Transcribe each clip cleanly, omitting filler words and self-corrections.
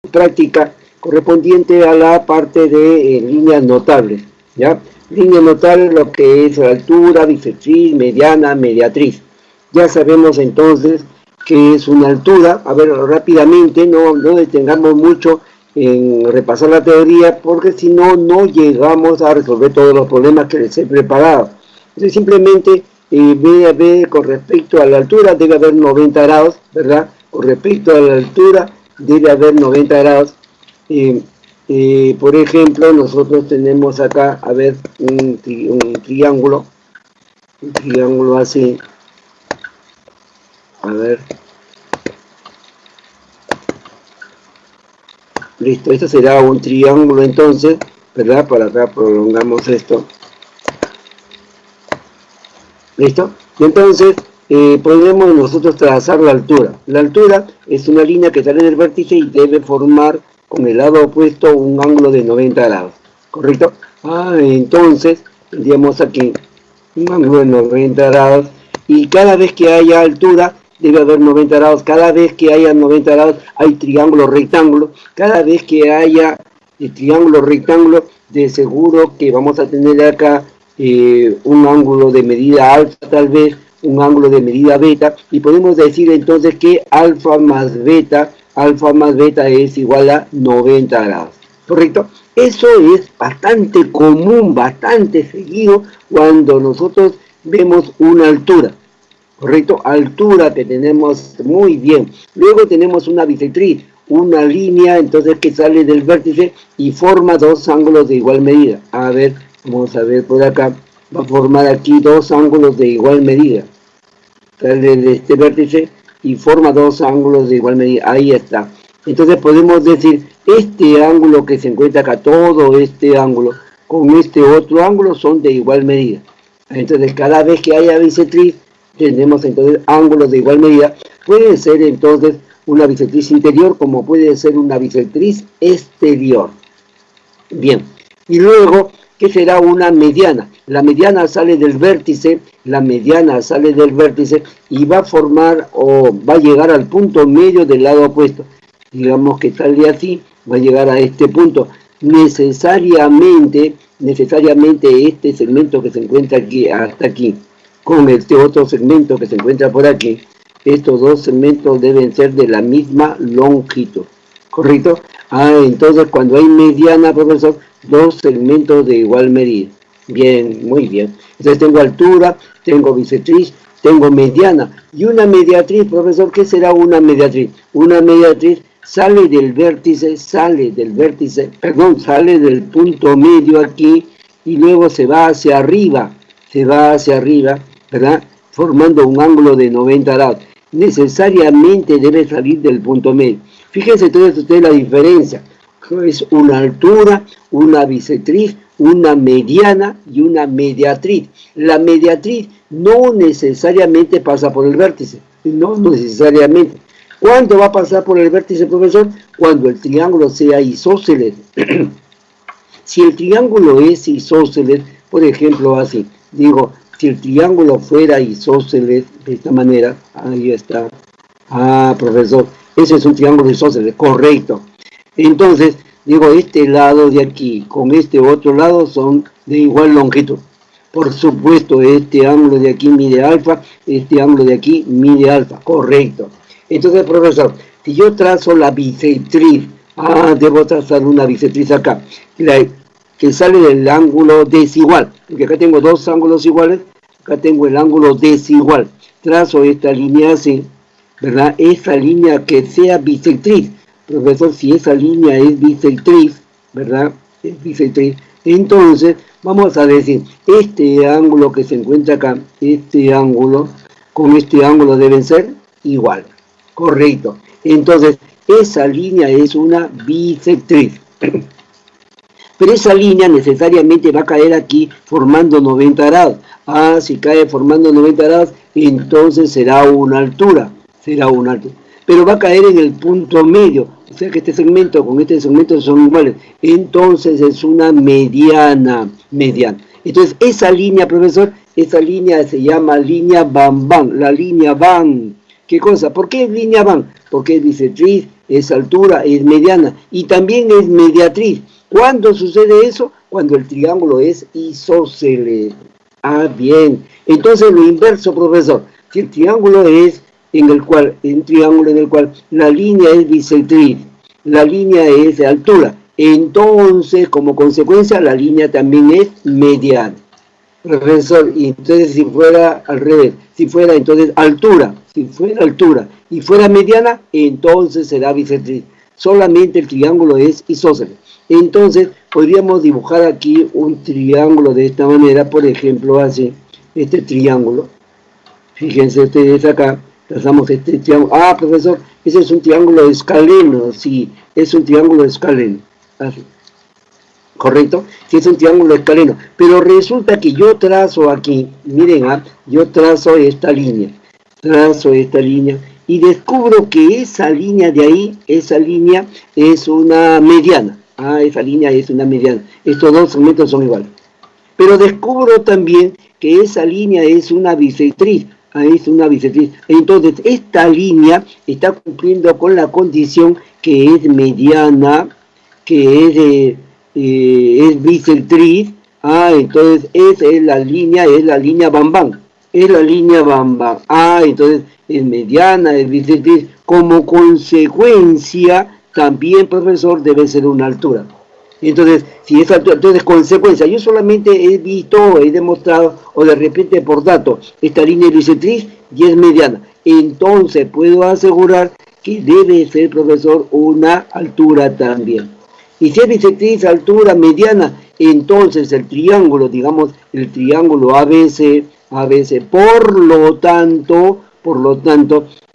práctica correspondiente a la parte de líneas notables, ¿ya? Línea notable, lo que es altura, bisectriz, mediana, mediatriz. Ya sabemos entonces que es una altura. A ver, rápidamente, no detengamos mucho en repasar la teoría, porque si no, no llegamos a resolver todos los problemas que les he preparado. Entonces, simplemente ve con respecto a la altura, debe haber 90 grados, ¿verdad? Con respecto a la altura, debe haber 90 grados. Por ejemplo, nosotros tenemos acá, a ver, un triángulo así. A ver. Listo, esto será un triángulo entonces, ¿verdad? Para acá prolongamos esto. ¿Listo? Y entonces podemos nosotros trazar la altura. La altura es una línea que sale del vértice y debe formar con el lado opuesto un ángulo de 90 grados. ¿Correcto? Entonces tendríamos aquí un ángulo de 90 grados. Y cada vez que haya altura, debe haber 90 grados. Cada vez que haya 90 grados, hay triángulo rectángulo. Cada vez que haya triángulo rectángulo, de seguro que vamos a tener acá un ángulo de medida alfa, tal vez un ángulo de medida beta, y podemos decir entonces que alfa más beta es igual a 90 grados, ¿correcto? Eso es bastante común, bastante seguido cuando nosotros vemos una altura, ¿correcto? Altura que tenemos muy bien. Luego tenemos una bisectriz, una línea entonces que sale del vértice y forma dos ángulos de igual medida. A ver, vamos a ver por acá, va a formar aquí dos ángulos de igual medida. Sale de este vértice y forma dos ángulos de igual medida. Ahí está. Entonces podemos decir, este ángulo que se encuentra acá, todo este ángulo, con este otro ángulo son de igual medida. Entonces cada vez que haya bisectriz, tenemos entonces ángulos de igual medida. Puede ser entonces una bisectriz interior como puede ser una bisectriz exterior. Bien. Y luego, ¿qué será una mediana? La mediana sale del vértice, y va a formar o va a llegar al punto medio del lado opuesto. Digamos que sale así, va a llegar a este punto. Necesariamente este segmento que se encuentra aquí, hasta aquí, con este otro segmento que se encuentra por aquí, estos dos segmentos deben ser de la misma longitud, ¿correcto? Entonces cuando hay mediana, profesor, dos segmentos de igual medida. Bien, muy bien. Entonces tengo altura, tengo bisectriz, tengo mediana. Y una mediatriz, profesor, ¿qué será una mediatriz? Una mediatriz sale del punto medio aquí y luego se va hacia arriba, ¿verdad? Formando un ángulo de 90 grados. Necesariamente debe salir del punto medio. Fíjense entonces ustedes la diferencia. Es una altura, una bisectriz, una mediana y una mediatriz. La mediatriz no necesariamente pasa por el vértice, no necesariamente. ¿Cuándo va a pasar por el vértice, profesor? Cuando el triángulo sea isósceles. Si el triángulo es isósceles, por ejemplo así, digo, si el triángulo fuera isósceles de esta manera, ahí está, profesor, ese es un triángulo isósceles, correcto. Entonces, digo, este lado de aquí con este otro lado son de igual longitud. Por supuesto, este ángulo de aquí mide alfa, este ángulo de aquí mide alfa, correcto. Entonces, profesor, si yo trazo la bisectriz, debo trazar una bisectriz acá, que sale del ángulo desigual, porque acá tengo dos ángulos iguales, acá tengo el ángulo desigual. Trazo esta línea así, ¿verdad? Esa línea que sea bisectriz. Profesor, si esa línea es bisectriz, ¿verdad? Es bisectriz. Entonces, vamos a decir, este ángulo que se encuentra acá, este ángulo, con este ángulo deben ser igual. Correcto. Entonces, esa línea es una bisectriz. Pero esa línea necesariamente va a caer aquí formando 90 grados. Si cae formando 90 grados, entonces será una altura. Pero va a caer en el punto medio. O sea que este segmento con este segmento son iguales. Entonces es una mediana. Entonces esa línea, profesor, esa línea se llama línea Van. La línea Van. ¿Qué cosa? ¿Por qué línea Van? porque es bisectriz, es altura, es mediana y también es mediatriz. ¿Cuándo sucede eso? Cuando el triángulo es isósceles. Ah, bien. Entonces lo inverso, profesor. Si el triángulo es un triángulo en el cual la línea es bisectriz, la línea es de altura, entonces como consecuencia la línea también es mediana. Profesor, y entonces si fuera al revés, si fuera entonces altura y fuera mediana, entonces será bisectriz. Solamente el triángulo es isósceles. Entonces podríamos dibujar aquí un triángulo de esta manera, por ejemplo así, este triángulo. Fíjense ustedes acá, trazamos este triángulo. Ah, profesor, ese es un triángulo escaleno, sí, es un triángulo escaleno. Así. ¿Correcto? Si es un triángulo escaleno. Pero resulta que yo trazo aquí, miren, yo trazo esta línea y descubro que esa línea de ahí, esa línea es una mediana. Ah, esa línea es una mediana. Estos dos segmentos son iguales. Pero descubro también que esa línea es una bisectriz. Ah, es una bisectriz. Entonces, esta línea está cumpliendo con la condición que es mediana, que es bisectriz. Ah, entonces es la línea Bam Bam. Es la línea Bam Bam. Ah, entonces es mediana, es bisectriz. Como consecuencia, también, profesor, debe ser una altura. Entonces, si es altura, entonces consecuencia, yo solamente he visto, he demostrado, o de repente por datos, esta línea es bisectriz y es mediana. Entonces puedo asegurar que debe ser, profesor, una altura también. Y si es bisectriz, altura, mediana, entonces el triángulo, digamos, el triángulo ABC, por lo tanto,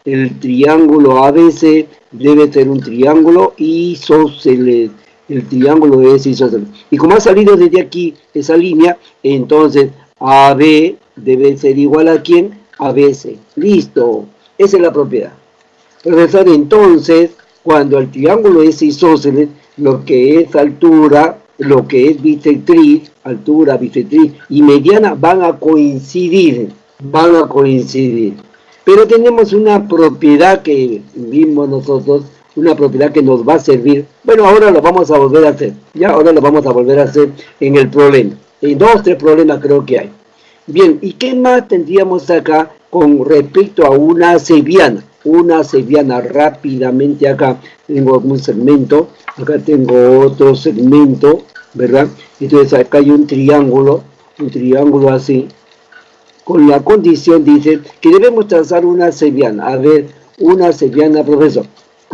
el triángulo ABC debe ser un triángulo isósceles. El triángulo es isósceles. Y como ha salido desde aquí esa línea, entonces AB debe ser igual a ¿quién? A BC. Listo. Esa es la propiedad. Profesor, entonces, cuando el triángulo es isósceles, lo que es altura, lo que es bisectriz, altura, bisectriz y mediana van a coincidir. Pero tenemos una propiedad que vimos nosotros, una propiedad que nos va a servir. Bueno, ahora lo vamos a volver a hacer. Ahora lo vamos a volver a hacer en el problema. En 2 o 3 problemas creo que hay. Bien, ¿y qué más tendríamos acá con respecto a una cebiana? Una cebiana, rápidamente acá tengo un segmento, acá tengo otro segmento, ¿verdad? Entonces acá hay un triángulo así. Con la condición, dice, que debemos trazar una cebiana. A ver, una cebiana, profesor.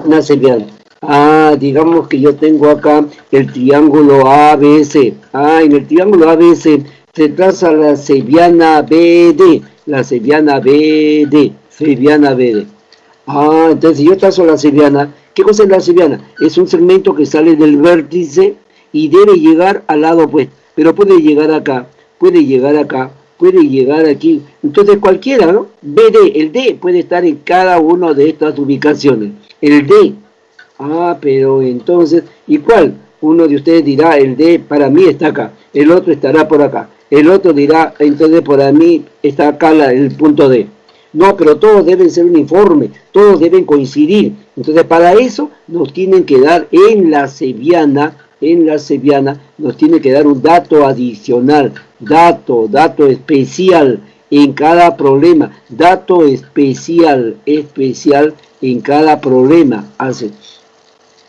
Una cebiana. Ah, digamos que yo tengo acá el triángulo ABC. Ah, en el triángulo ABC se traza la cebiana BD. La cebiana BD. Ah, entonces si yo trazo la cebiana, ¿qué cosa es la cebiana? Es un segmento que sale del vértice y debe llegar al lado opuesto. Pero puede llegar acá, puede llegar aquí. Entonces cualquiera, ¿no? BD, el D puede estar en cada una de estas ubicaciones. El D. Ah, pero entonces, ¿y cuál? Uno de ustedes dirá, el D para mí está acá. El otro estará por acá. El otro dirá, entonces para mí está acá el punto D. No, pero todos deben ser uniformes, todos deben coincidir. Entonces para eso nos tienen que dar en la cebiana, nos tiene que dar un dato adicional, dato especial en cada problema, dato especial en cada problema. Así.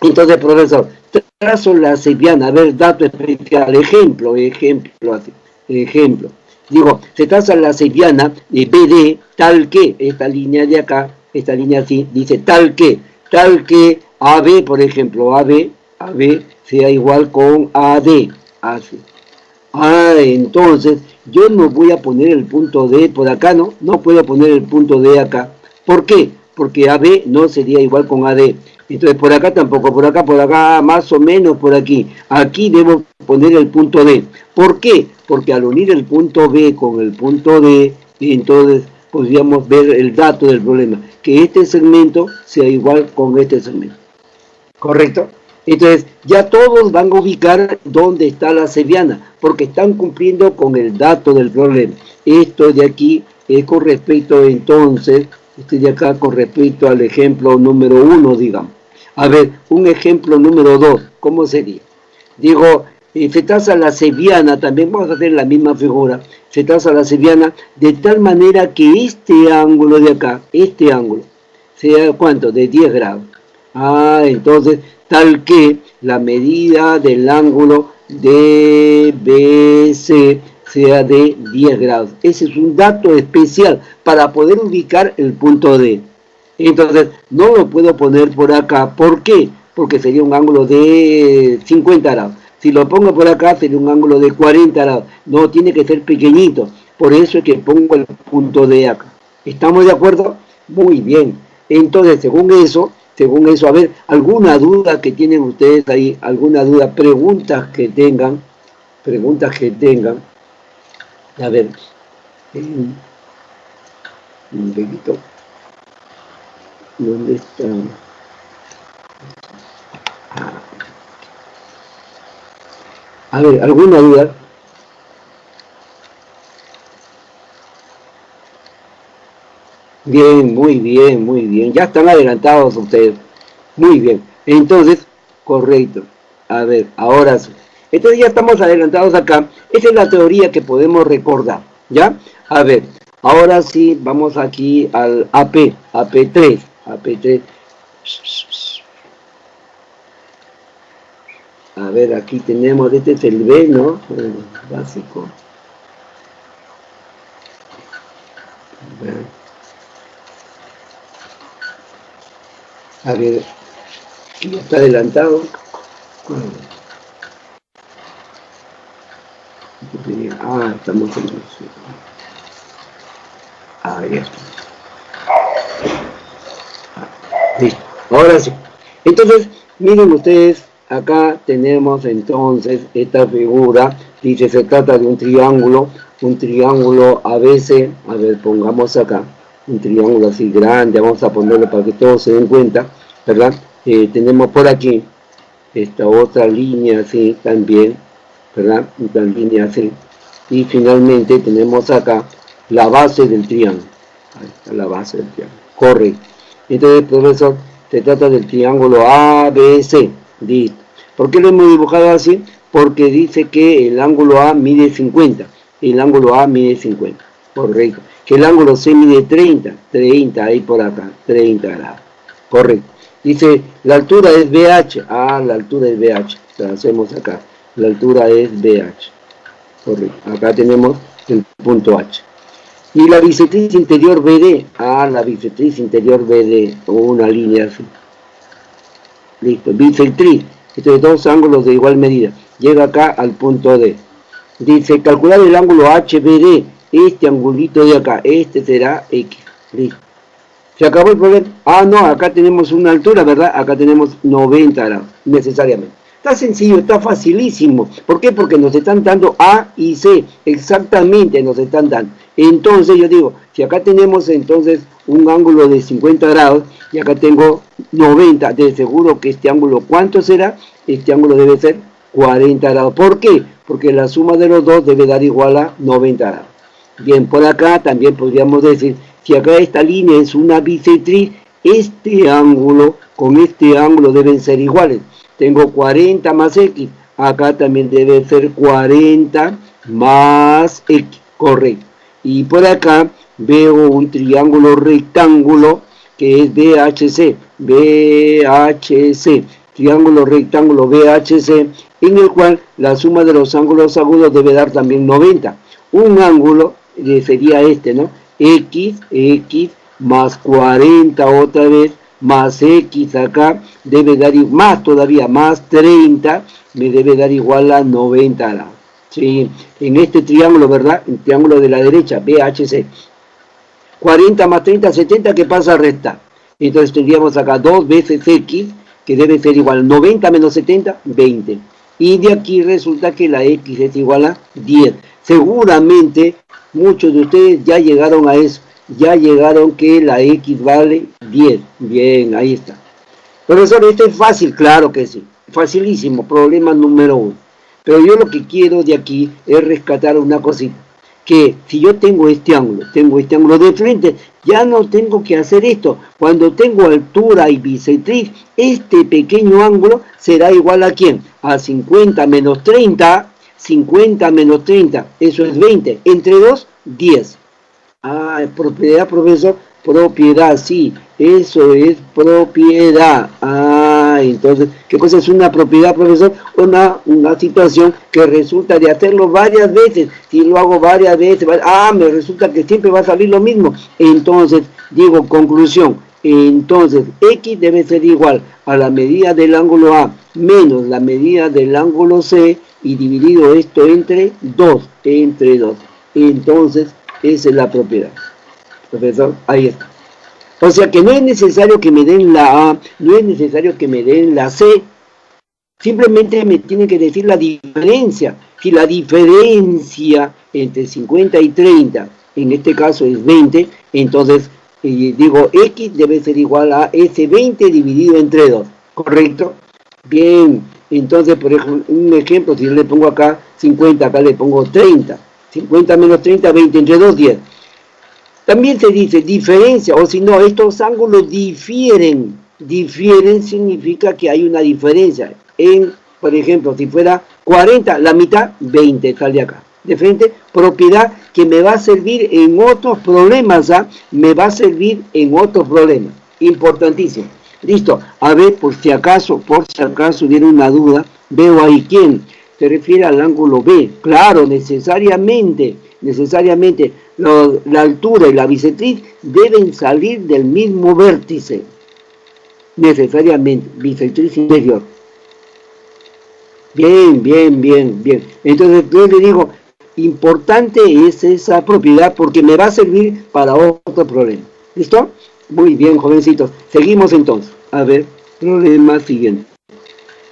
Entonces, profesor, trazo la cebiana, a ver, dato especial, ejemplo, así, ejemplo. Digo, se traza la cebiana de BD tal que, esta línea de acá, esta línea así, dice tal que AB, por ejemplo, AB sea igual con AD, así. Ah, entonces, yo no voy a poner el punto D por acá, ¿no? No puedo poner el punto D acá. ¿Por qué? Porque AB no sería igual con AD. Entonces, por acá tampoco, por acá, más o menos por aquí. Aquí debo poner el punto D. ¿Por qué? Porque al unir el punto B con el punto D, entonces podríamos ver el dato del problema. Que este segmento sea igual con este segmento. ¿Correcto? Entonces, ya todos van a ubicar dónde está la cebiana, porque están cumpliendo con el dato del problema. Esto de aquí es con respecto entonces Este de acá con respecto al ejemplo número 1, digamos. A ver, un ejemplo número 2, ¿cómo sería? Digo, se traza la seviana, también vamos a hacer la misma figura, se traza la seviana de tal manera que este ángulo de acá, este ángulo, sea ¿cuánto? De 10 grados. Entonces, tal que la medida del ángulo DBC sea de 10 grados. Ese es un dato especial para poder ubicar el punto D. Entonces, no lo puedo poner por acá. ¿Por qué? Porque sería un ángulo de 50 grados. Si lo pongo por acá, sería un ángulo de 40 grados. No, tiene que ser pequeñito. Por eso es que pongo el punto D acá. ¿Estamos de acuerdo? Muy bien. Entonces, según eso, a ver, ¿alguna duda que tienen ustedes ahí? ¿Alguna duda? Preguntas que tengan. A ver, un poquito. ¿Dónde está? A ver, ¿alguna duda? Bien, muy bien, muy bien. Ya están adelantados ustedes. Muy bien. Entonces, correcto. A ver, ahora sí. Entonces ya estamos adelantados acá. Esa es la teoría que podemos recordar. ¿Ya? A ver, ahora sí, vamos aquí al AP, AP3. AP3. A ver, aquí tenemos, este es el B, ¿no? El básico. A ver, aquí está adelantado. Estamos en eso. Ahí está. Listo. Ahora sí. Entonces, miren ustedes, acá tenemos entonces esta figura. Dice, se trata de un triángulo ABC. A ver, pongamos acá un triángulo así grande. Vamos a ponerlo para que todos se den cuenta, ¿verdad? Tenemos por aquí esta otra línea así también, ¿verdad? Una línea así. Y finalmente tenemos acá la base del triángulo. Ahí está la base del triángulo. Correcto. Entonces, profesor, se trata del triángulo ABC. Listo. ¿Por qué lo hemos dibujado así? Porque dice que el ángulo A mide 50. El ángulo A mide 50. Correcto. Que el ángulo C mide 30. 30 ahí por acá. 30 grados. Correcto. Dice, la altura es BH. La altura es BH. Lo hacemos acá. La altura es BH. Correcto. Acá tenemos el punto H. Y la bisectriz interior BD. La bisectriz interior BD. Una línea así. Listo. Bisectriz. Estos dos ángulos de igual medida. Llega acá al punto D. Dice, calcular el ángulo HBD. Este angulito de acá. Este será X. Listo. ¿Se acabó el problema? No, acá tenemos una altura, ¿verdad? Acá tenemos 90 grados, necesariamente. Está sencillo, está facilísimo. ¿Por qué? Porque nos están dando A y C. Exactamente nos están dando. Entonces yo digo, si acá tenemos entonces un ángulo de 50 grados y acá tengo 90, de seguro que este ángulo, ¿cuánto será? Este ángulo debe ser 40 grados. ¿Por qué? Porque la suma de los dos debe dar igual a 90 grados. Bien, por acá también podríamos decir, si acá esta línea es una bisectriz, este ángulo con este ángulo deben ser iguales. Tengo 40 más X, acá también debe ser 40 más X, correcto. Y por acá veo un triángulo rectángulo que es BHC, triángulo rectángulo BHC, en el cual la suma de los ángulos agudos debe dar también 90. Un ángulo sería este, ¿no? X más 40 otra vez, más X acá, debe dar, más todavía, más 30, me debe dar igual a 90 grados. ¿Sí? En este triángulo, ¿verdad? El triángulo de la derecha, BHC. 40 más 30, 70, ¿qué pasa? Resta. Entonces tendríamos acá 2 veces X, que debe ser igual a 90 menos 70, 20. Y de aquí resulta que la X es igual a 10. Seguramente muchos de ustedes ya llegaron a eso. Ya llegaron que la X vale 10. Bien, ahí está. Profesor, esto es fácil, claro que sí. Facilísimo, problema número 1. Pero yo lo que quiero de aquí es rescatar una cosita. que si yo tengo este ángulo de frente, ya no tengo que hacer esto. Cuando tengo altura y bisectriz, este pequeño ángulo será igual ¿a quién? A 50 menos 30, 50 menos 30, eso es 20. Entre 2, 10. Ah, propiedad, profesor. Propiedad, sí, eso es propiedad. Ah, entonces, ¿qué cosa es una propiedad, profesor? Una situación que resulta de hacerlo varias veces. Si lo hago varias veces, me resulta que siempre va a salir lo mismo. Entonces, digo, conclusión. Entonces, X debe ser igual a la medida del ángulo A menos la medida del ángulo C y dividido esto entre 2. Entonces, esa es la propiedad. Profesor, ahí está. O sea que no es necesario que me den la A, no es necesario que me den la C, simplemente me tienen que decir la diferencia. Si la diferencia entre 50 y 30, en este caso es 20, entonces digo X debe ser igual a ese 20 dividido entre 2, ¿correcto? Bien, entonces por ejemplo, un ejemplo, si yo le pongo acá 50, acá le pongo 30, 50 menos 30, 20 entre 2, 10. También se dice diferencia, o si no, estos ángulos difieren. Difieren significa que hay una diferencia. Por ejemplo, si fuera 40, la mitad, 20 sale acá. De frente, propiedad que me va a servir en otros problemas, ¿ah? Me va a servir en otros problemas. Importantísimo. Listo. A ver, por si acaso hubiera una duda, veo ahí quién. Se refiere al ángulo B. Claro, necesariamente, la altura y la bisectriz deben salir del mismo vértice. Necesariamente, bisectriz inferior. Bien. Entonces yo le digo, importante es esa propiedad porque me va a servir para otro problema. ¿Listo? Muy bien, jovencitos. Seguimos entonces. A ver, problema siguiente.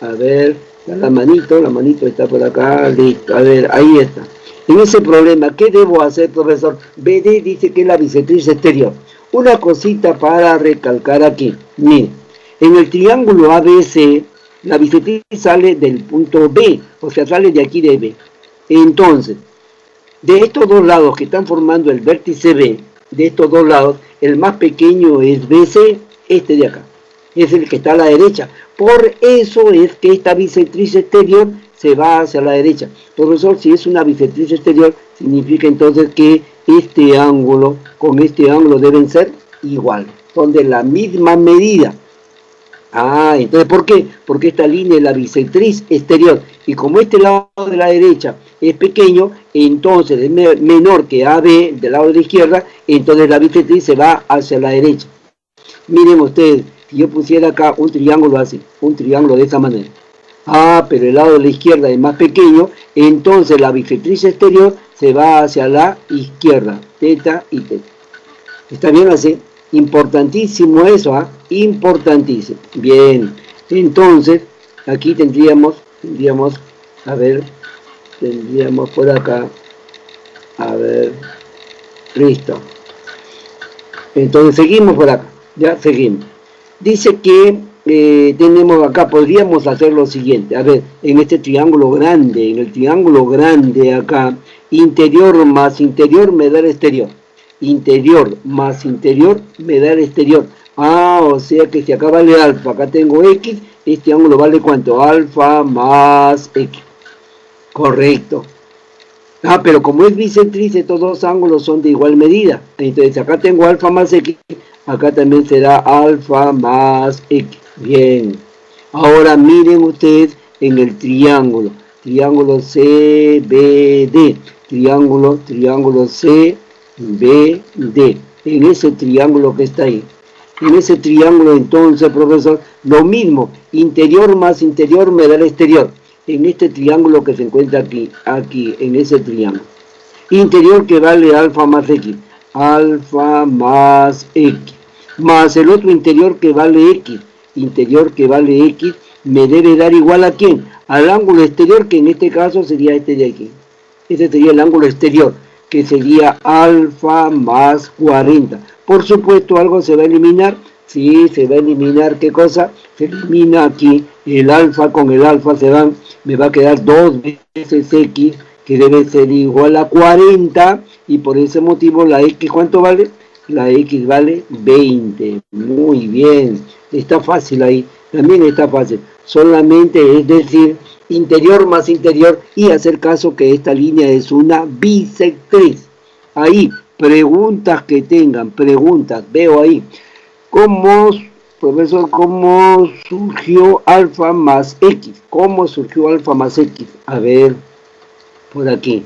A ver, la manito está por acá. Listo. A ver, ahí está. En ese problema, ¿qué debo hacer, profesor? BD dice que es la bisectriz exterior. Una cosita para recalcar aquí. Miren, en el triángulo ABC, la bisectriz sale del punto B, o sea, sale de aquí de B. Entonces, de estos dos lados que están formando el vértice B, de estos dos lados, el más pequeño es BC, este de acá. Es el que está a la derecha. Por eso es que esta bisectriz exterior se va hacia la derecha. Profesor, si es una bisectriz exterior, significa entonces que este ángulo con este ángulo deben ser iguales. Son de la misma medida. Ah, entonces, ¿por qué? Porque esta línea es la bisectriz exterior. Y como este lado de la derecha es pequeño, entonces es menor que AB del lado de la izquierda, entonces la bisectriz se va hacia la derecha. Miren ustedes, si yo pusiera acá un triángulo así, un triángulo de esa manera. Ah, pero el lado de la izquierda es más pequeño, entonces la bisectriz exterior se va hacia la izquierda, teta y teta. ¿Está bien así? Importantísimo eso, ¿ah? Importantísimo. Bien, entonces, aquí tendríamos, a ver, tendríamos por acá, a ver, listo. Entonces seguimos por acá, ya seguimos. Dice que tenemos acá, podríamos hacer lo siguiente, a ver, en este triángulo grande, en el triángulo grande acá, interior más interior me da el exterior. Interior más interior me da el exterior. Ah, o sea que si acá vale alfa, acá tengo X, este ángulo vale ¿cuánto? Alfa más X. Correcto. Ah, pero como es bisectriz, estos dos ángulos son de igual medida. Entonces acá tengo alfa más X, acá también será alfa más X. Bien. Ahora miren ustedes en el triángulo. Triángulo CBD. Triángulo CBD. En ese triángulo que está ahí. En ese triángulo entonces, profesor, lo mismo. Interior más interior me da el exterior. En este triángulo que se encuentra aquí, en ese triángulo. Interior que vale alfa más X. Alfa más X. Más el otro interior que vale X. Interior que vale X me debe dar igual a ¿quién? Al ángulo exterior, que en este caso sería este de aquí. Este sería el ángulo exterior, que sería alfa más 40. Por supuesto, algo se va a eliminar. Sí, se va a eliminar, ¿qué cosa? Se elimina aquí el alfa con el alfa, me va a quedar 2 veces X, que debe ser igual a 40, y por ese motivo la X, ¿cuánto vale? La X vale 20. Muy bien, está fácil ahí, también está fácil. Solamente es decir, interior más interior y hacer caso que esta línea es una bisectriz. Ahí, preguntas que tengan, preguntas, veo ahí. Profesor, ¿cómo surgió alfa más X? ¿Cómo surgió alfa más X? A ver, por aquí.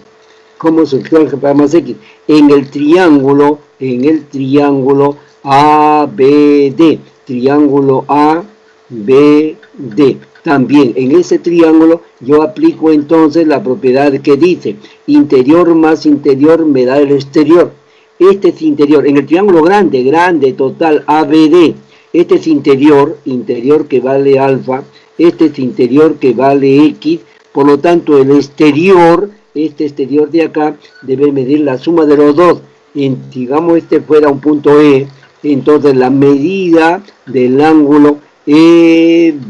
¿Cómo surgió alfa más X? En el triángulo ABD. Triángulo ABD. También en ese triángulo yo aplico entonces la propiedad que dice interior más interior me da el exterior. Este es interior. En el triángulo grande, total, ABD. Este es interior que vale alfa. Este es interior que vale X. Por lo tanto, el exterior, este exterior de acá, debe medir la suma de los dos. Digamos este fuera un punto E. Entonces, la medida del ángulo EBD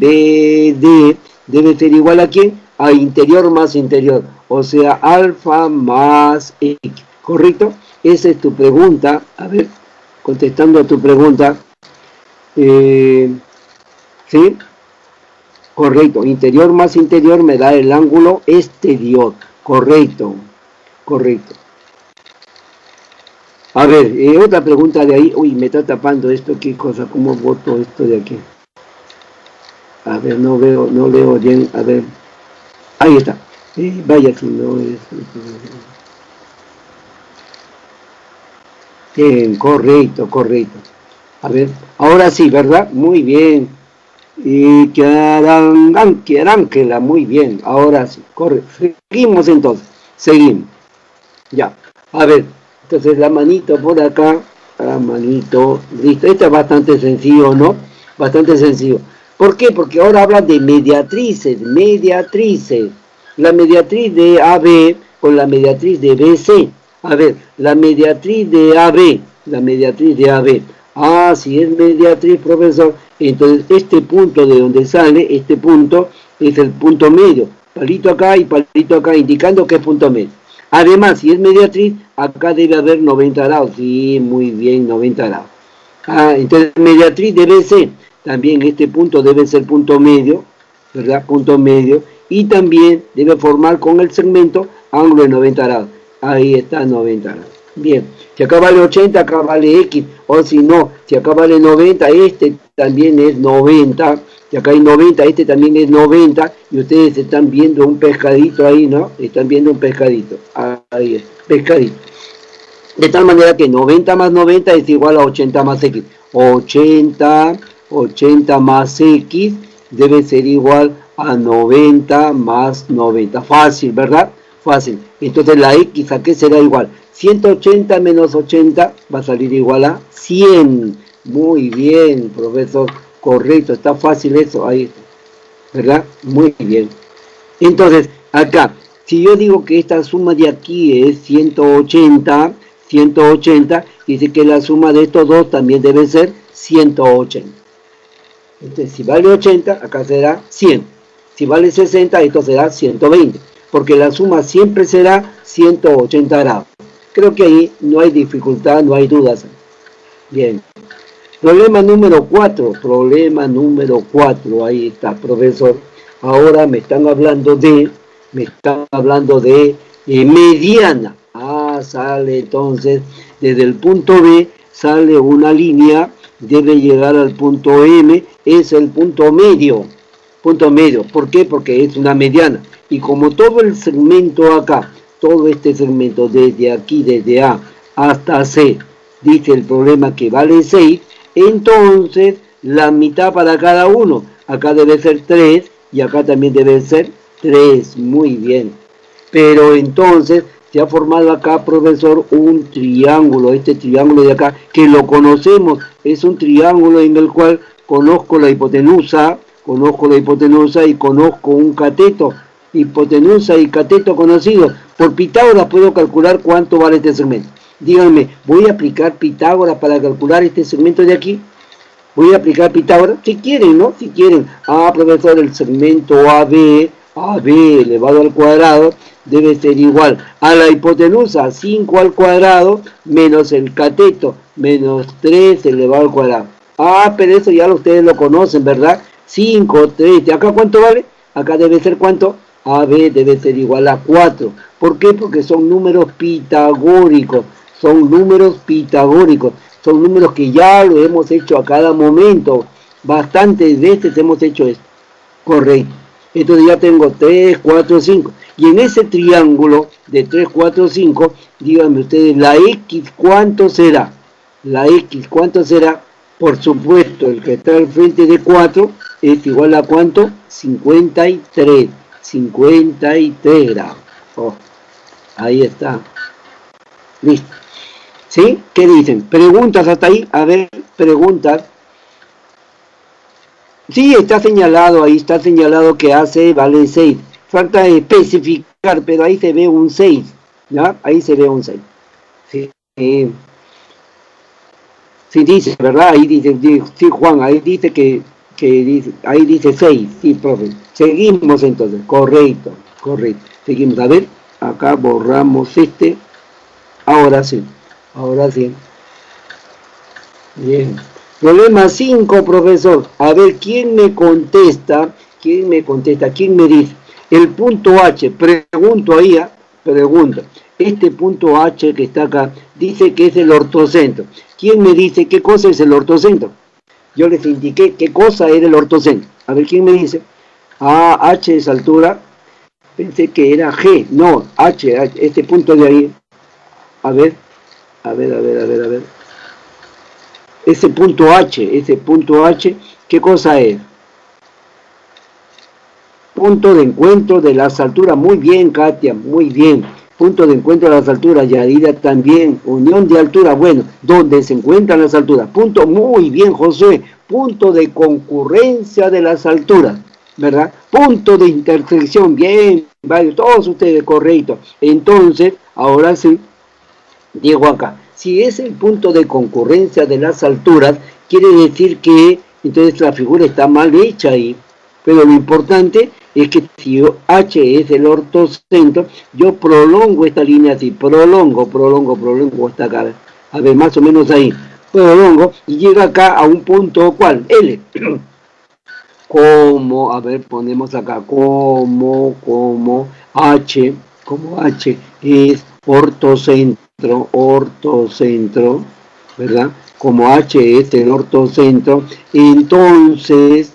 debe ser igual a ¿quién? A interior más interior. O sea, alfa más X. ¿Correcto? Esa es tu pregunta. A ver, contestando a tu pregunta. ¿Sí? Correcto. Interior más interior me da el ángulo exterior. Correcto. Correcto. A ver, otra pregunta de ahí. Uy, me está tapando esto. ¿Qué cosa? ¿Cómo boto esto de aquí? A ver, no leo bien. A ver. Ahí está. Vaya si no es... Bien, correcto. A ver, ahora sí, ¿verdad? Muy bien. Y Ángela, muy bien. Ahora sí, seguimos entonces. Seguimos. Ya. A ver, entonces la manito por acá. La manito, listo. Este es bastante sencillo, ¿no? Bastante sencillo. ¿Por qué? Porque ahora hablan de mediatrices. La mediatriz de AB con la mediatriz de BC. A ver, la mediatriz de AB. Ah, si es mediatriz, profesor, entonces este punto de donde sale, este punto es el punto medio. Palito acá y palito acá, indicando que es punto medio. Además, si es mediatriz, acá debe haber 90 grados. Sí, muy bien, 90 grados. Ah, entonces mediatriz debe ser, también este punto debe ser punto medio, ¿verdad? Punto medio. Y también debe formar con el segmento ángulo de 90 grados. Ahí está 90 grados. Bien, si acá vale 80, acá vale X. O si no, si acá vale 90, este también es 90. Si acá hay 90, este también es 90. Y ustedes están viendo un pescadito ahí, ¿no? Están viendo un pescadito. Ahí es, pescadito. De tal manera que 90 más 90 es igual a 80 más X. 80 más X debe ser igual a 90 más 90. Fácil, ¿verdad? Fácil. Entonces la X, ¿a qué será igual? 180 menos 80 va a salir igual a 100. Muy bien, profesor. Correcto, está fácil eso. Ahí está. ¿Verdad? Muy bien. Entonces, acá, si yo digo que esta suma de aquí es 180, dice que la suma de estos dos también debe ser 180. Entonces, si vale 80, acá será 100. Si vale 60, esto será 120. Porque la suma siempre será 180 grados. Creo que ahí no hay dificultad, no hay dudas. Bien. Problema número 4. Ahí está, profesor. Ahora me están hablando de mediana. Ah, sale entonces, desde el punto B sale una línea, debe llegar al punto M, es el punto medio. ¿Por qué? Porque es una mediana. Y como todo el segmento acá, todo este segmento desde aquí, desde A hasta C, dice el problema que vale 6, entonces la mitad para cada uno. Acá debe ser 3 y acá también debe ser 3. Muy bien. Pero entonces se ha formado acá, profesor, un triángulo. Este triángulo de acá, que lo conocemos, es un triángulo en el cual conozco la hipotenusa y conozco un cateto. Hipotenusa y cateto conocidos. Por Pitágoras puedo calcular cuánto vale este segmento. Díganme, ¿voy a aplicar Pitágoras para calcular este segmento de aquí? ¿Voy a aplicar Pitágoras? Si quieren, ¿no? Si quieren. Ah, profesor, el segmento AB AB elevado al cuadrado debe ser igual a la hipotenusa 5 al cuadrado menos el cateto menos 3 elevado al cuadrado. Ah, pero eso ya ustedes lo conocen, ¿verdad? 5, 3, ¿y acá cuánto vale? Acá debe ser ¿cuánto? AB debe ser igual a 4. ¿Por qué? Porque son números pitagóricos. Son números pitagóricos. Son números que ya lo hemos hecho a cada momento. Bastantes veces hemos hecho esto. Correcto. Entonces ya tengo 3, 4, 5. Y en ese triángulo de 3, 4, 5, díganme ustedes, la X, ¿cuánto será? La X, ¿cuánto será? Por supuesto, el que está al frente de 4 es igual a ¿cuánto? 53. 53 grados. Oh, ahí está. Listo. ¿Sí? ¿Qué dicen? ¿Preguntas hasta ahí? A ver, preguntas. Sí, está señalado, ahí está señalado que AC vale 6. Falta especificar, pero ahí se ve un 6. ¿Ya? Ahí se ve un 6. Sí, sí dice, ¿verdad? Ahí dice, sí, Juan, ahí dice que dice, ahí dice 6. Sí, profe. Seguimos entonces. Correcto, correcto. Seguimos. A ver, acá borramos este. Ahora sí. Ahora sí. Bien. Problema 5, profesor. A ver, ¿quién me contesta? ¿Quién me contesta? ¿Quién me dice? El punto H. Pregunto ahí, pregunta. Este punto H que está acá dice que es el ortocentro. ¿Quién me dice qué cosa es el ortocentro? Yo les indiqué qué cosa era el ortocentro. A ver, ¿quién me dice? Ah, H es altura. Pensé que era G. No, H, este punto de ahí. A ver. Ese punto H, ¿qué cosa es? Punto de encuentro de las alturas. Muy bien, Katia, muy bien. Punto de encuentro de las alturas. Yadira también. Unión de altura. Bueno, ¿dónde se encuentran las alturas? Punto, muy bien, José. Punto de concurrencia de las alturas, ¿verdad? Punto de intersección. Bien, varios, todos ustedes, correcto. Entonces, ahora sí, digo acá. Si es el punto de concurrencia de las alturas, quiere decir que entonces la figura está mal hecha ahí. Pero lo importante es que si H es el ortocentro, yo prolongo esta línea así, prolongo hasta acá. A ver, más o menos ahí. Prolongo y llega acá a un punto, ¿cuál? L. Como, a ver, ponemos acá, como H es ortocentro, ¿verdad? Como H es el ortocentro, entonces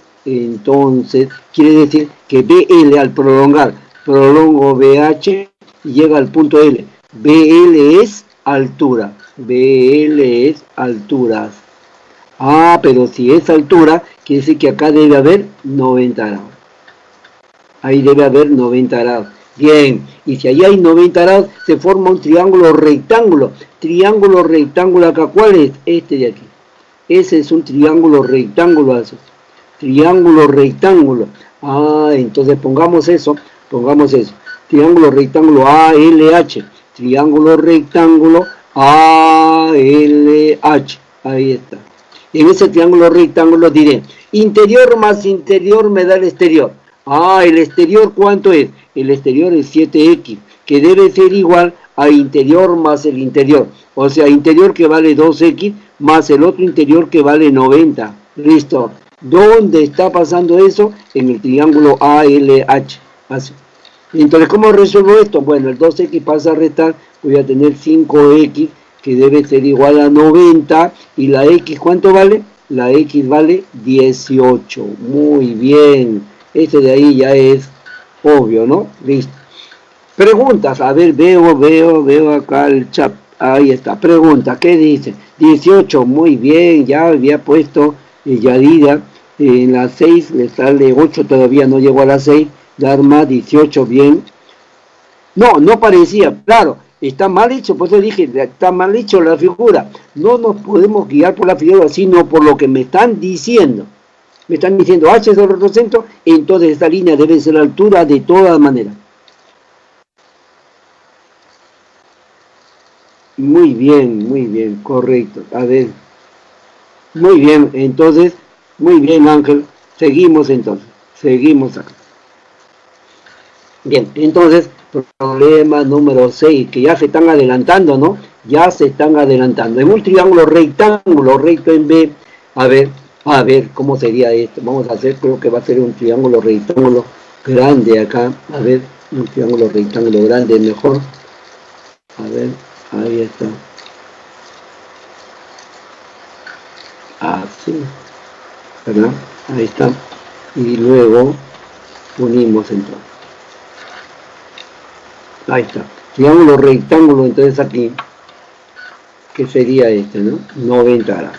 quiere decir que BL al prolongar, prolongo BH y llega al punto L. BL es altura, Ah, pero si es altura, quiere decir que acá debe haber 90 grados. Ahí debe haber 90 grados. Bien, y si ahí hay 90 grados, se forma un triángulo rectángulo. Triángulo rectángulo acá, ¿cuál es? Este de aquí. Ese es un triángulo rectángulo. Triángulo rectángulo. Ah, entonces pongamos eso. Triángulo rectángulo ALH. Triángulo rectángulo ALH. Ahí está. En ese triángulo rectángulo diré, interior más interior me da el exterior. Ah, el exterior, ¿cuánto es? El exterior es 7x, que debe ser igual a interior más el interior. O sea, interior que vale 2x más el otro interior que vale 90. Listo. ¿Dónde está pasando eso? En el triángulo ALH. Así. Entonces, ¿cómo resuelvo esto? Bueno, el 2x pasa a restar, voy a tener 5x, que debe ser igual a 90, y la x, ¿cuánto vale? La x vale 18. Muy bien. Este de ahí ya es obvio, ¿no? Listo. Preguntas. A ver, veo acá el chat. Ahí está. Preguntas. ¿Qué dice? 18. Muy bien. Ya había puesto Yadira en la 6. Le sale 8. Todavía no llegó a la 6. Dharma 18. Bien. No parecía. Claro. Está mal hecho. Por eso dije, está mal hecho la figura. No nos podemos guiar por la figura, sino por lo que me están diciendo. Me están diciendo H es el ortocentro, entonces esta línea debe ser la altura de todas maneras. Muy bien, correcto. A ver. Muy bien, entonces, muy bien, Ángel. Seguimos entonces. Seguimos acá. Bien, entonces, problema número 6, que ya se están adelantando, ¿no? Ya se están adelantando. En un triángulo rectángulo recto en B, a ver, ¿cómo sería esto? Vamos a hacer, creo que va a ser un triángulo rectángulo grande acá. A ver, un triángulo rectángulo grande mejor. A ver, ahí está. Así, ¿verdad? Ahí está. Y luego unimos entonces. Ahí está. Triángulo rectángulo, entonces aquí, que sería este, ¿no? 90 grados.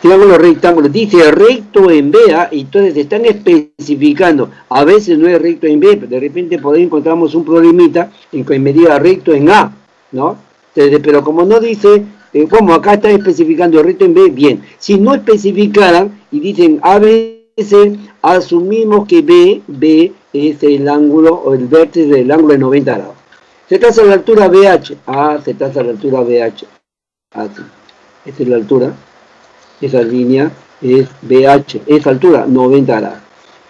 Triángulo rectángulo, dice recto en B, entonces están especificando. A veces no es recto en B, pero de repente por ahí encontramos un problemita en que me diga recto en A, ¿no? Entonces, pero como no dice, como acá está especificando recto en B, bien. Si no especificaran y dicen a veces, asumimos que B es el ángulo o el vértice del ángulo de 90 grados. Se traza a la altura BH. Se traza a la altura BH. Así. Esta es la altura. Esa línea es BH. Esa altura, 90 grados.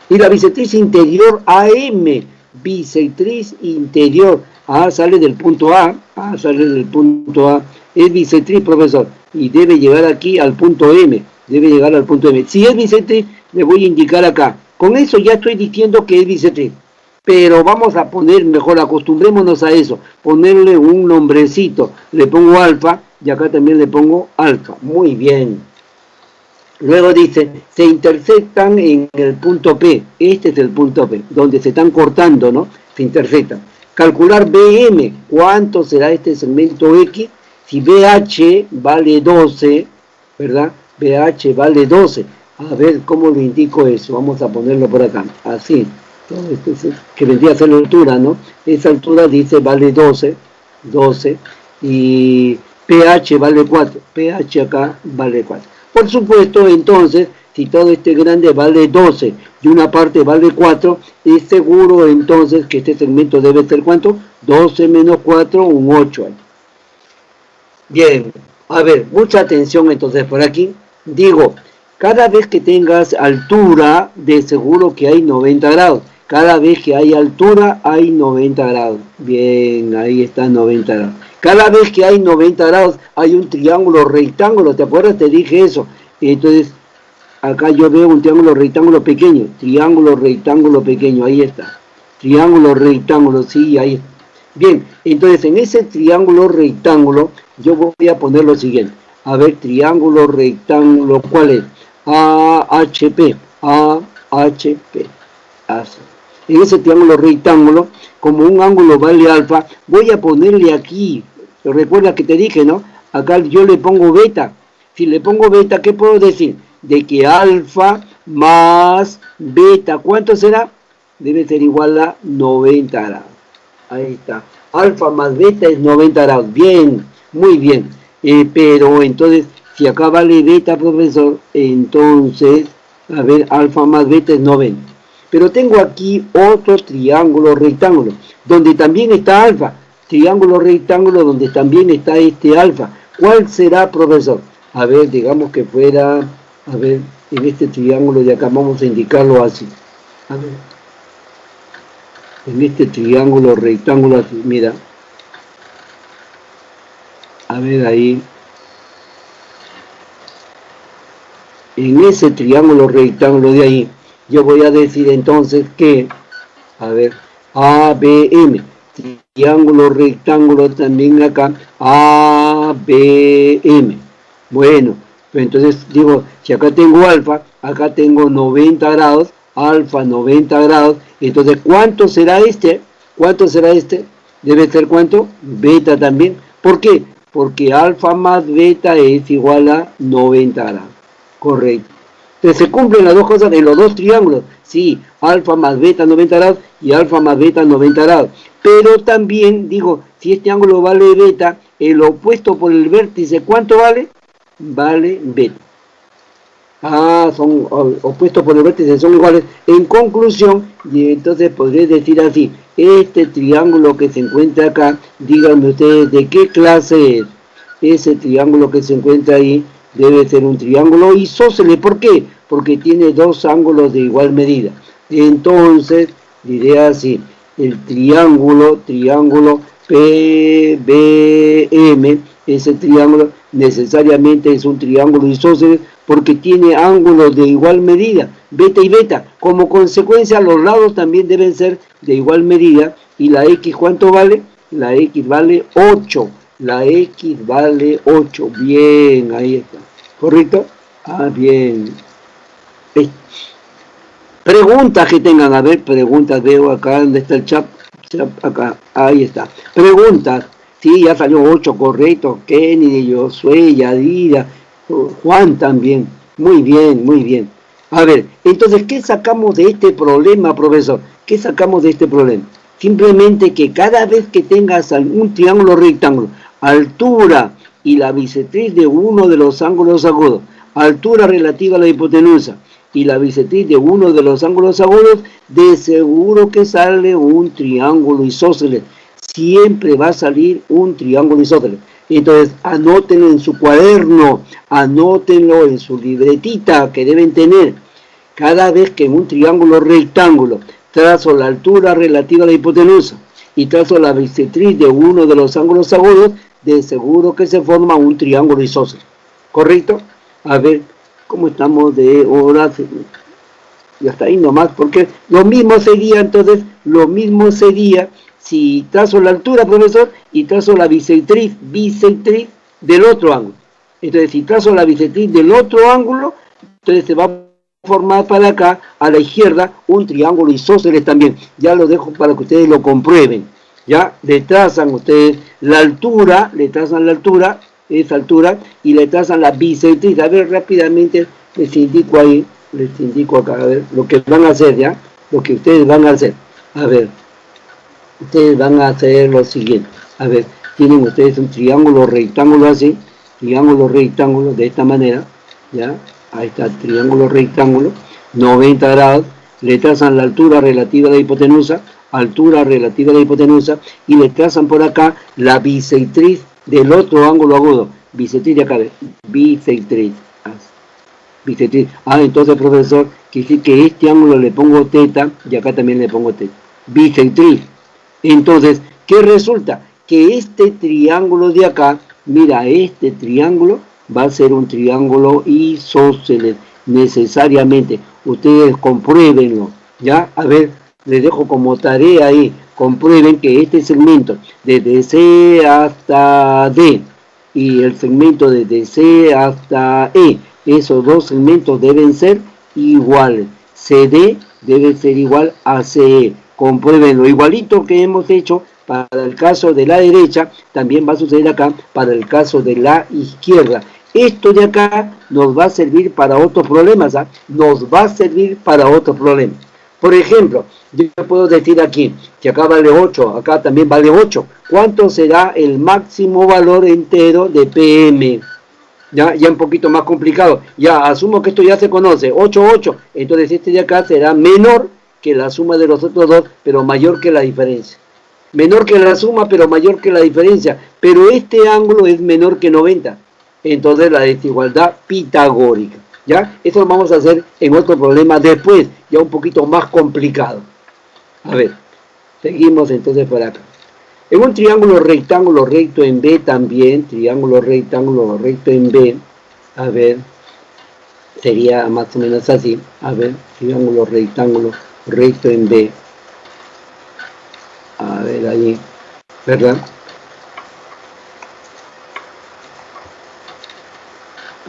Y la bisectriz interior AM. Bisectriz interior. Sale del punto A. Sale del punto A. Es bisectriz, profesor. Y debe llegar aquí al punto M. Debe llegar al punto M. Si es bisectriz, le voy a indicar acá. Con eso ya estoy diciendo que es bisectriz. Pero vamos a poner, mejor acostumbrémonos a eso, ponerle un nombrecito. Le pongo alfa y acá también le pongo alfa. Muy bien. Luego dice, se intersectan en el punto P. Este es el punto P, donde se están cortando, ¿no? Se intersectan. Calcular BM, ¿cuánto será este segmento X? Si BH vale 12, ¿verdad? BH vale 12. A ver, ¿cómo le indico eso? Vamos a ponerlo por acá, así. Que vendría a ser la altura, ¿no? Esa altura dice vale 12, y pH vale 4, pH acá vale 4. Por supuesto, entonces, si todo este grande vale 12 y una parte vale 4, es seguro entonces que este segmento debe ser ¿cuánto? 12 menos 4, un 8. Bien, a ver, mucha atención entonces por aquí. Digo, cada vez que tengas altura, de seguro que hay 90 grados. Cada vez que hay altura, hay 90 grados. Bien, ahí está 90 grados. Cada vez que hay 90 grados, hay un triángulo rectángulo. ¿Te acuerdas? Te dije eso. Entonces, acá yo veo un triángulo rectángulo pequeño. Triángulo rectángulo pequeño, ahí está. Triángulo rectángulo, sí, ahí está. Bien, entonces en ese triángulo rectángulo, yo voy a poner lo siguiente. A ver, triángulo rectángulo, ¿cuál es? AHP. AHP. Así. En ese triángulo rectángulo, como un ángulo vale alfa, voy a ponerle aquí, recuerda que te dije, ¿no? Acá yo le pongo beta. Si le pongo beta, ¿qué puedo decir? De que alfa más beta, ¿cuánto será? Debe ser igual a 90 grados. Ahí está. Alfa más beta es 90 grados. Bien, muy bien. Pero entonces, si acá vale beta, profesor, entonces, a ver, alfa más beta es 90. Pero tengo aquí otro triángulo rectángulo, donde también está alfa. Triángulo rectángulo donde también está este alfa. ¿Cuál será, profesor? A ver, digamos que fuera, a ver, en este triángulo de acá, vamos a indicarlo así. A ver. En este triángulo rectángulo así, mira. A ver ahí. En ese triángulo rectángulo de ahí, yo voy a decir entonces que, a ver, ABM, triángulo rectángulo también acá, ABM. Bueno, pues entonces digo, si acá tengo alfa, acá tengo 90 grados, alfa 90 grados, entonces ¿cuánto será este? ¿Cuánto será este? Debe ser ¿cuánto? Beta también. ¿Por qué? Porque alfa más beta es igual a 90 grados. Correcto. Entonces se cumplen las dos cosas de los dos triángulos. Sí, alfa más beta 90 grados y alfa más beta 90 grados. Pero también, digo, si este ángulo vale beta, el opuesto por el vértice, ¿cuánto vale? Vale beta. Son opuestos por el vértice, son iguales. En conclusión, y entonces podré decir así, este triángulo que se encuentra acá, díganme ustedes de qué clase es. Ese triángulo que se encuentra ahí debe ser un triángulo isósceles. ¿Por qué? Porque tiene dos ángulos de igual medida. Entonces, diré así, el triángulo PBM, ese triángulo necesariamente es un triángulo isósceles porque tiene ángulos de igual medida, beta y beta. Como consecuencia, los lados también deben ser de igual medida. ¿Y la X cuánto vale? La X vale 8. La X vale 8. Bien, ahí está. ¿Correcto? Ah, bien. Preguntas que tengan, a ver, preguntas, veo acá, ¿dónde está el chat? Acá, ahí está. Preguntas. Sí, ya salió 8 correcto. Kennedy, Josué, Yadira, Juan también. Muy bien, muy bien. A ver, entonces, ¿qué sacamos de este problema, profesor? ¿Qué sacamos de este problema? Simplemente que cada vez que tengas un triángulo rectángulo, altura y la bisectriz de uno de los ángulos agudos, altura relativa a la hipotenusa y la bisectriz de uno de los ángulos agudos, de seguro que sale un triángulo isósceles. Siempre va a salir un triángulo isósceles. Entonces, anótenlo en su cuaderno, anótenlo en su libretita que deben tener. Cada vez que en un triángulo rectángulo trazo la altura relativa a la hipotenusa y trazo la bisectriz de uno de los ángulos agudos, de seguro que se forma un triángulo isósceles. ¿Correcto? A ver, ¿cómo estamos de horas? Y hasta ahí nomás, porque lo mismo sería, entonces, lo mismo sería si trazo la altura, profesor, y trazo la bisectriz del otro ángulo. Entonces, si trazo la bisectriz del otro ángulo, entonces se va a formar para acá, a la izquierda, un triángulo isósceles también. Ya lo dejo para que ustedes lo comprueben. Ya le trazan ustedes la altura, esa altura, y le trazan la bisectriz. A ver, rápidamente les indico ahí, les indico acá, a ver, lo que van a hacer, ¿ya? Lo que ustedes van a hacer. A ver, ustedes van a hacer lo siguiente. A ver, tienen ustedes un triángulo rectángulo así, triángulo rectángulo de esta manera, ¿ya? Ahí está el triángulo rectángulo, 90 grados, le trazan la altura relativa de la hipotenusa, y le trazan por acá la bisectriz del otro ángulo agudo, bisectriz de acá, bisectriz. Ah, entonces, profesor, quiere decir que este ángulo le pongo teta, y acá también le pongo teta, bisectriz. Entonces, ¿qué resulta? Que este triángulo de acá, mira, este triángulo va a ser un triángulo isósceles, necesariamente. Ustedes compruébenlo, ¿ya? A ver, les dejo como tarea ahí, comprueben que este segmento desde C hasta D y el segmento desde C hasta E, esos dos segmentos deben ser iguales. CD debe ser igual a CE. Compruébenlo, igualito que hemos hecho para el caso de la derecha, también va a suceder acá para el caso de la izquierda. Esto de acá nos va a servir para otros problemas, ¿ah? Nos va a servir para otros problemas. Por ejemplo, yo puedo decir aquí que acá vale 8, acá también vale 8. ¿Cuánto será el máximo valor entero de PM? Ya un poquito más complicado. Ya asumo que esto ya se conoce, 8, 8. Entonces este de acá será menor que la suma de los otros dos, pero mayor que la diferencia. Menor que la suma, pero mayor que la diferencia. Pero este ángulo es menor que 90. Entonces la desigualdad pitagórica. ¿Ya? Eso lo vamos a hacer en otro problema después, ya un poquito más complicado. A ver, seguimos entonces por acá. En un triángulo rectángulo recto en B también, triángulo rectángulo recto en B, a ver, sería más o menos así. A ver, triángulo rectángulo recto en B. A ver, ahí, ¿verdad?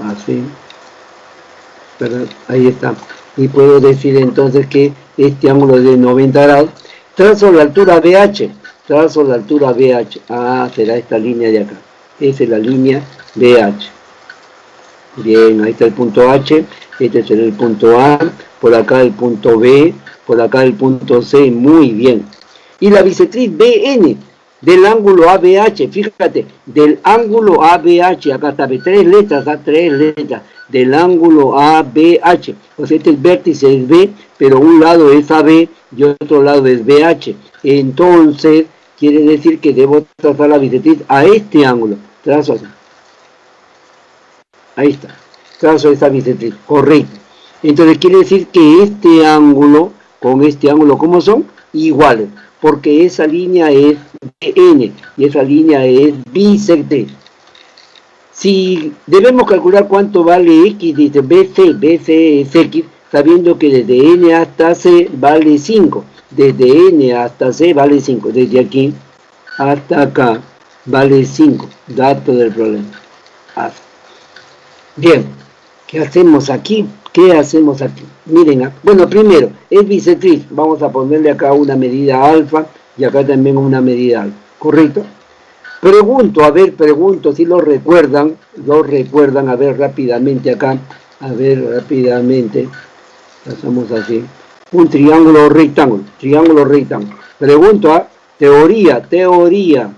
Así, ¿verdad? Ahí está. Y puedo decir entonces que este ángulo es de 90 grados. Trazo la altura BH. Trazo la altura BH. Ah, será esta línea de acá. Esa es la línea BH. Bien, ahí está el punto H. Este será el punto A. Por acá el punto B. Por acá el punto C. Muy bien. Y la bisectriz BN del ángulo ABH. Fíjate, del ángulo ABH. Acá está, 3 letras, ¿ah? 3 letras. Del ángulo ABH. O sea, este es vértice es B, pero un lado es AB y otro lado es BH. Entonces, quiere decir que debo trazar la bisectriz a este ángulo. Trazo así. Ahí está. Trazo esa bisectriz. Correcto. Entonces, quiere decir que este ángulo con este ángulo, ¿cómo son? Iguales. porque esa línea es BN y esa línea es bisectriz. Si debemos calcular cuánto vale X, dice BC es X, sabiendo que desde N hasta C vale 5. Desde N hasta C vale 5. Desde aquí hasta acá vale 5. Dato del problema. Bien, ¿qué hacemos aquí? ¿Qué hacemos aquí? Miren, bueno, primero, es bisectriz. Vamos a ponerle acá una medida alfa y acá también una medida alfa. ¿Correcto? Pregunto si lo recuerdan, a ver rápidamente acá, pasamos así, un triángulo rectángulo, pregunto, teoría,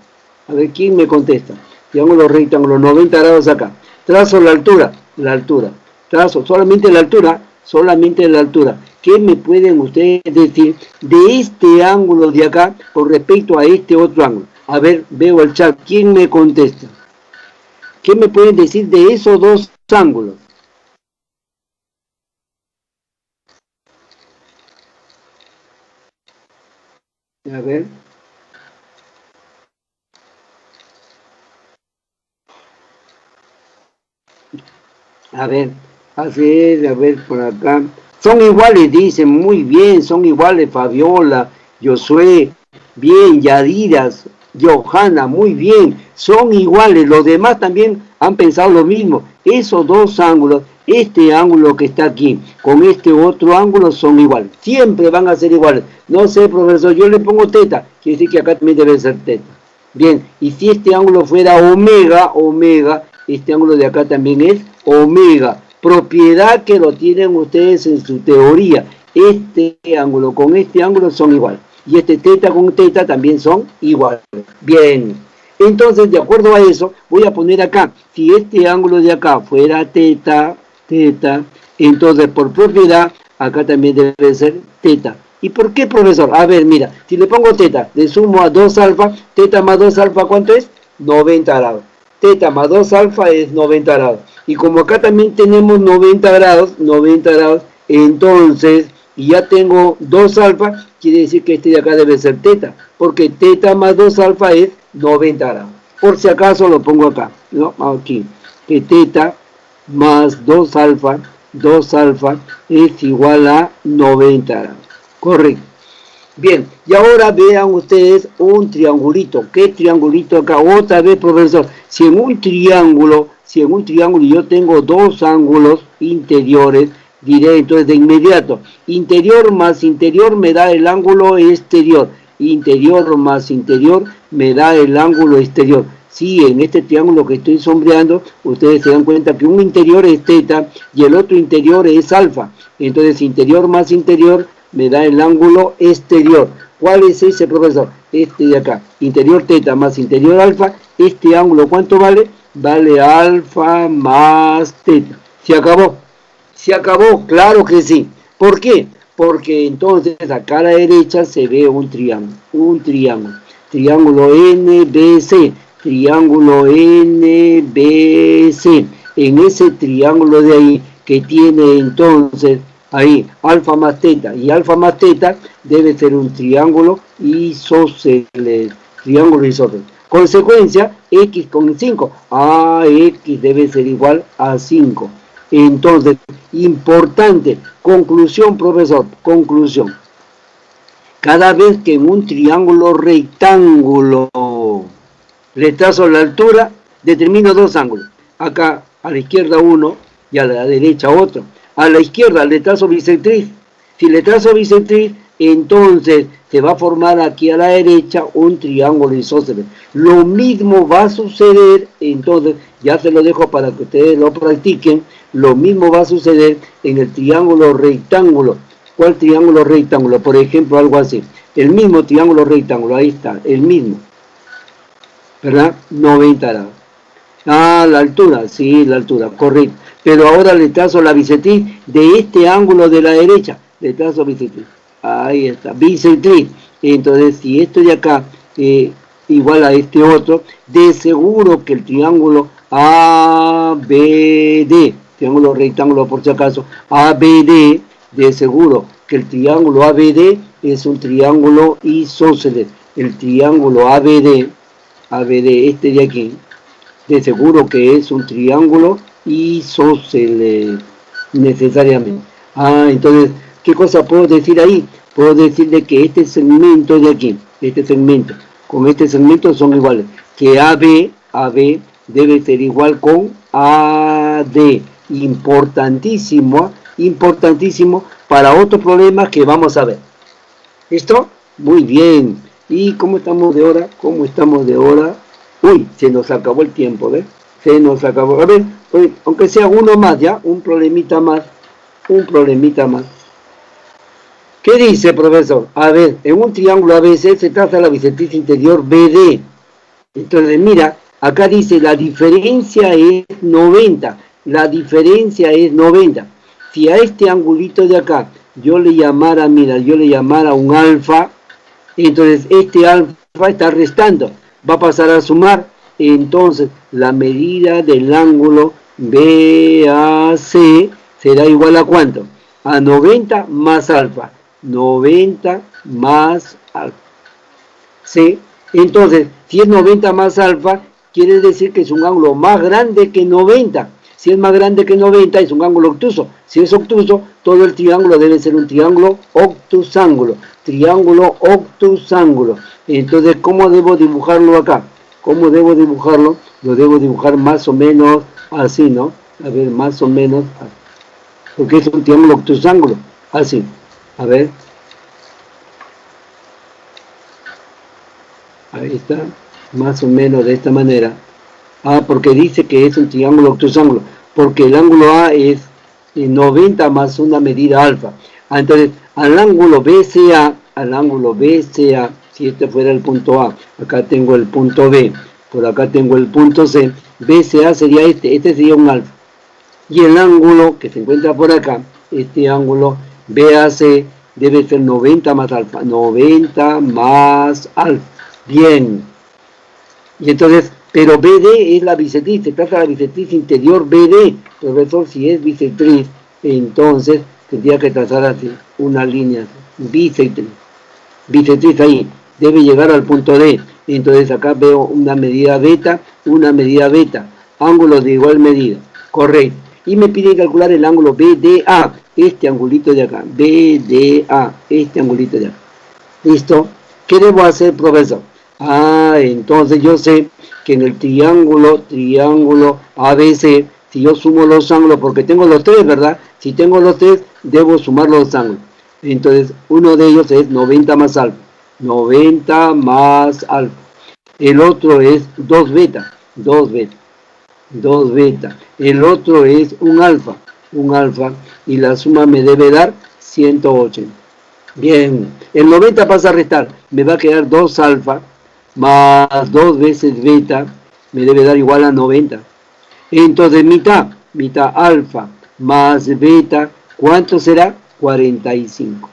a ver quién me contesta, triángulo rectángulo, 90 grados acá, trazo la altura, trazo solamente la altura, ¿qué me pueden ustedes decir de este ángulo de acá con respecto a este otro ángulo? A ver, veo el chat. ¿Quién me contesta? ¿Qué me pueden decir de esos dos ángulos? A ver. A ver por acá. Son iguales, dicen, muy bien, son iguales Fabiola, Josué, bien, Yadiras, Johanna, muy bien, son iguales, los demás también han pensado lo mismo. Esos dos ángulos, este ángulo que está aquí, con este otro ángulo son iguales, siempre van a ser iguales. No sé, profesor, yo le pongo teta, quiere decir que acá también debe ser teta. Bien, y si este ángulo fuera omega, este ángulo de acá también es omega, propiedad que lo tienen ustedes en su teoría. Este ángulo con este ángulo son iguales. Y este teta con teta también son iguales. Bien. Entonces, de acuerdo a eso, voy a poner acá. Si este ángulo de acá fuera teta, entonces por propiedad, acá también debe ser teta. ¿Y por qué, profesor? A ver, mira, si le pongo teta, le sumo a 2 alfa, teta más 2 alfa, ¿cuánto es? 90 grados. Teta más 2 alfa es 90 grados. Y como acá también tenemos 90 grados, entonces, y ya tengo 2 alfa, quiere decir que este de acá debe ser teta, porque teta más 2 alfa es 90 grados. Por si acaso lo pongo acá, ¿no? Aquí, que teta más 2 alfa es igual a 90 grados. Correcto. Bien, y ahora vean ustedes un triangulito. ¿Qué triangulito acá? Otra vez, profesor. Si en un triángulo yo tengo dos ángulos interiores, diré entonces de inmediato, interior más interior me da el ángulo exterior. Interior más interior me da el ángulo exterior. Sí, en este triángulo que estoy sombreando, ustedes se dan cuenta que un interior es teta y el otro interior es alfa. Entonces, interior más interior me da el ángulo exterior. ¿Cuál es ese, profesor? Este de acá. Interior teta más interior alfa. Este ángulo, ¿cuánto vale? Vale alfa más teta. ¿Se acabó? ¿Se acabó? Claro que sí. ¿Por qué? Porque entonces acá a la derecha se ve un triángulo. Triángulo NBC. Triángulo NBC. En ese triángulo de ahí que tiene entonces ahí alfa más teta y alfa más teta debe ser un triángulo isósceles. Consecuencia, x con 5. X debe ser igual a 5. Entonces, importante, conclusión, profesor, conclusión. Cada vez que en un triángulo rectángulo le trazo la altura, determino dos ángulos. Acá a la izquierda uno y a la derecha otro. A la izquierda le trazo bisectriz. Si le trazo bisectriz, entonces se va a formar aquí a la derecha un triángulo isósceles. Lo mismo va a suceder, entonces ya se lo dejo para que ustedes lo practiquen. Lo mismo va a suceder en el triángulo rectángulo. ¿Cuál triángulo rectángulo? Por ejemplo, algo así. El mismo triángulo rectángulo, ahí está, el mismo. ¿Verdad? 90 grados. La altura, sí, la altura, correcto. Pero ahora le trazo la bisectriz de este ángulo de la derecha. Le trazo bisectriz. Ahí está, bisectriz. Entonces, si esto de acá igual a este otro, de seguro que el triángulo ABD, triángulo rectángulo por si acaso, ABD, de seguro que el triángulo ABD es un triángulo isósceles. El triángulo ABD, este de aquí, de seguro que es un triángulo isósceles, necesariamente. Entonces, ¿qué cosa puedo decir ahí? Puedo decirle que este segmento de aquí, este segmento, con este segmento son iguales, que AB debe ser igual con AD, importantísimo para otros problemas que vamos a ver. ¿Listo? Muy bien. ¿Y cómo estamos de hora? Uy, se nos acabó el tiempo, ¿ves? Se nos acabó. A ver, aunque sea uno más, ¿ya? Un problemita más. ¿Qué dice, profesor? A ver, en un triángulo ABC se traza la bisectriz interior BD. Entonces, mira, acá dice la diferencia es 90. Si a este angulito de acá yo le llamara un alfa, entonces este alfa está restando, va a pasar a sumar, entonces la medida del ángulo BAC será igual a ¿cuánto? A 90 más alfa. 90 más alfa. ¿Sí? Entonces, si es 90 más alfa, quiere decir que es un ángulo más grande que 90. Si es más grande que 90, es un ángulo obtuso. Si es obtuso, todo el triángulo debe ser un triángulo obtusángulo. Entonces, ¿cómo debo dibujarlo acá? ¿Cómo debo dibujarlo? Lo debo dibujar más o menos así, ¿no? A ver, más o menos así. Porque es un triángulo obtusángulo. Así. A ver. Ahí está. Más o menos de esta manera. Porque dice que es un triángulo obtusángulo. Porque el ángulo A es 90 más una medida alfa. Entonces, al ángulo BCA, si este fuera el punto A, acá tengo el punto B, por acá tengo el punto C, BCA sería este sería un alfa. Y el ángulo que se encuentra por acá, este ángulo BAC, debe ser 90 más alfa. Bien. Y entonces, pero BD es la bisectriz, se trata de la bisectriz interior BD. Profesor, si es bisectriz, entonces tendría que trazar así, una línea, bisectriz ahí, debe llegar al punto D. Entonces acá veo una medida beta, ángulos de igual medida, correcto. Y me pide calcular el ángulo BDA, este angulito de acá, ¿Listo? ¿Qué debo hacer, profesor? Entonces yo sé que en el triángulo ABC, si yo sumo los ángulos, porque tengo los tres, ¿verdad? Si tengo los tres, debo sumar los ángulos. Entonces, uno de ellos es 90 más alfa. El otro es 2 beta. El otro es un alfa. Y la suma me debe dar 180. Bien, el 90 pasa a restar. Me va a quedar 2 alfa más 2 veces beta. Me debe dar igual a 90. Entonces, mitad alfa más beta, ¿cuánto será? 45.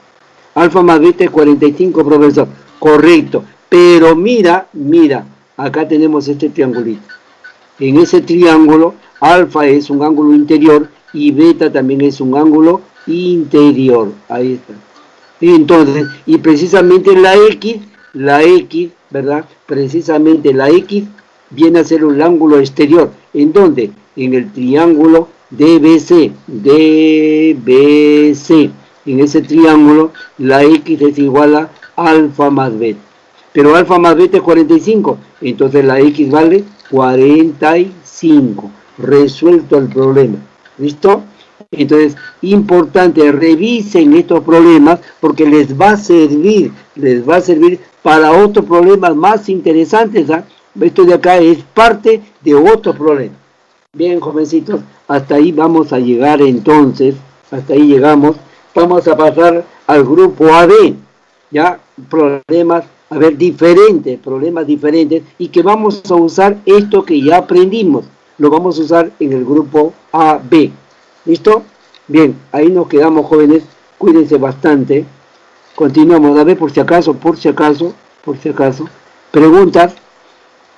Alfa más beta es 45, profesor. Correcto. Pero mira, acá tenemos este triangulito. En ese triángulo, alfa es un ángulo interior y beta también es un ángulo interior. Ahí está. Entonces, y precisamente la X, ¿verdad? Precisamente la X viene a ser un ángulo exterior. ¿En dónde? En el triángulo DBC. En ese triángulo, la X es igual a alfa más beta. Pero alfa más beta es 45. Entonces la X vale 45. Resuelto el problema. ¿Listo? Entonces, importante, revisen estos problemas porque les va a servir para otros problemas más interesantes. Esto de acá es parte de otro problema. Bien, jovencitos, hasta ahí vamos a llegar entonces. Hasta ahí llegamos. Vamos a pasar al grupo AB. Ya, problemas diferentes y que vamos a usar esto que ya aprendimos. Lo vamos a usar en el grupo AB. ¿Listo? Bien, ahí nos quedamos, jóvenes. Cuídense bastante. Continuamos. A ver, por si acaso. Preguntas.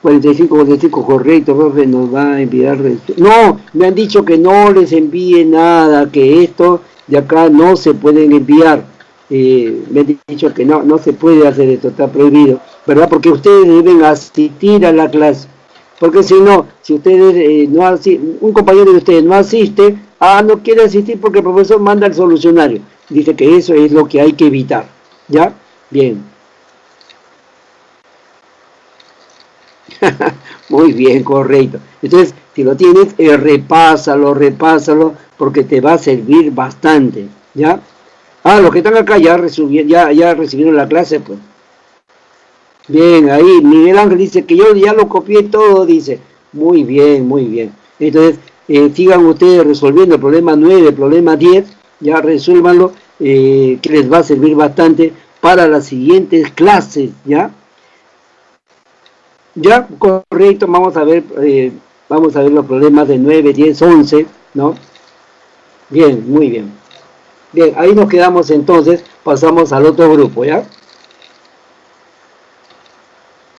45, correcto, profe, nos va a enviar... No, me han dicho que no les envíe nada, que esto de acá no se pueden enviar. me han dicho que no se puede hacer esto, está prohibido, ¿verdad? Porque ustedes deben asistir a la clase. Porque si no, si ustedes no asisten, un compañero de ustedes no asiste, no quiere asistir porque el profesor manda el solucionario. Dice que eso es lo que hay que evitar. ¿Ya? Bien. Muy bien, correcto. Entonces, si lo tienes, repásalo, porque te va a servir bastante. ¿Ya? Los que están acá ya recibieron la clase, pues. Bien, ahí Miguel Ángel dice que yo ya lo copié todo, dice. Muy bien, muy bien. Entonces, sigan ustedes resolviendo el problema 9, el problema 10, ya resuélvanlo, que les va a servir bastante para las siguientes clases, ¿ya? Ya, correcto, vamos a ver los problemas de 9, 10, 11, ¿no? Bien, muy bien. Bien, ahí nos quedamos entonces, pasamos al otro grupo, ¿ya?